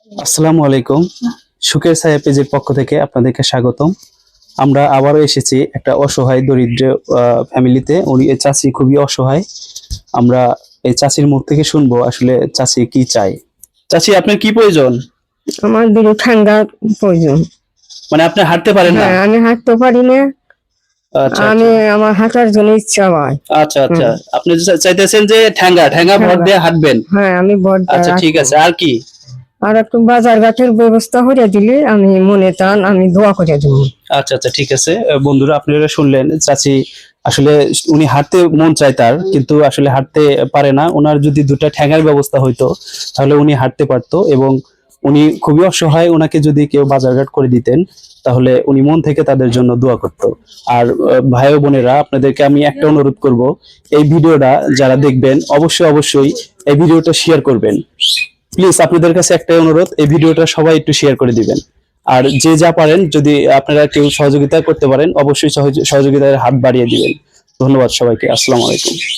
আসসালামু আলাইকুম। সুখের ছায়া পেজের পক্ষ থেকে আপনাদেরকে স্বাগতম। আমরা আবারও এসেছি একটা অসহায় দরিদ্র ফ্যামিলিতে। উনি এই চাচি খুবই অসহায়। আমরা এই চাচির মুখ থেকে শুনবো আসলে চাচি কি চায়। চাচি, আপনার কি প্রয়োজন? আমার দুটো ঠান্ডা প্রয়োজন। মানে আপনি হাঁটতে পারেন না? হ্যাঁ, আমি হাঁটতে পারি না। আচ্ছা আমি আচ্ছা আমার হাঁটার জন্য ইচ্ছা হয়। আচ্ছা আচ্ছা আপনি চাইতেছেন যে ঠ্যাঙ্গা ঠ্যাঙ্গা ভর ঠ্যাঙ্গা। দিয়ে হাঁটবেন? হ্যাঁ, আমি বড় আচ্ছা ঠিক আছে, আর কি? আর একটু বাজার ঘাটের ব্যবস্থা করে দিলে আমি মনে চান আমি দোয়া করে দেবো। আচ্ছা আচ্ছা ঠিক আছে। বন্ধুরা, আপনারা শুনলেন চাচি আসলে উনি হাঁটতে মন চায় তার, কিন্তু আসলে হাঁটতে পারে না। ওনার যদি দুটো ঠ্যাঙার ব্যবস্থা হইতো তাহলে উনি হাঁটতে পারতো, এবং উনি খুবই অসহায়। ওনাকে যদি কেউ বাজারঘাট করে দিতেন তাহলে উনি মন থেকে তাদের জন্য দোয়া করতো। আর ভাই ও বোনেরা, আপনাদেরকে আমি একটা অনুরোধ করব, এই ভিডিওটা যারা দেখবেন অবশ্যই অবশ্যই এই ভিডিওটা শেয়ার করবেন। প্লিজ, আপনাদের কাছে একটাই অনুরোধ, এই ভিডিওটা সবাই একটু শেয়ার করে দিবেন। আর যে যা পারেন, যদি আপনারা কেউ সহযোগিতা করতে পারেন অবশ্যই সহযোগিতার হাত বাড়িয়ে দিবেন। ধন্যবাদ সবাইকে। আসসালামু আলাইকুম।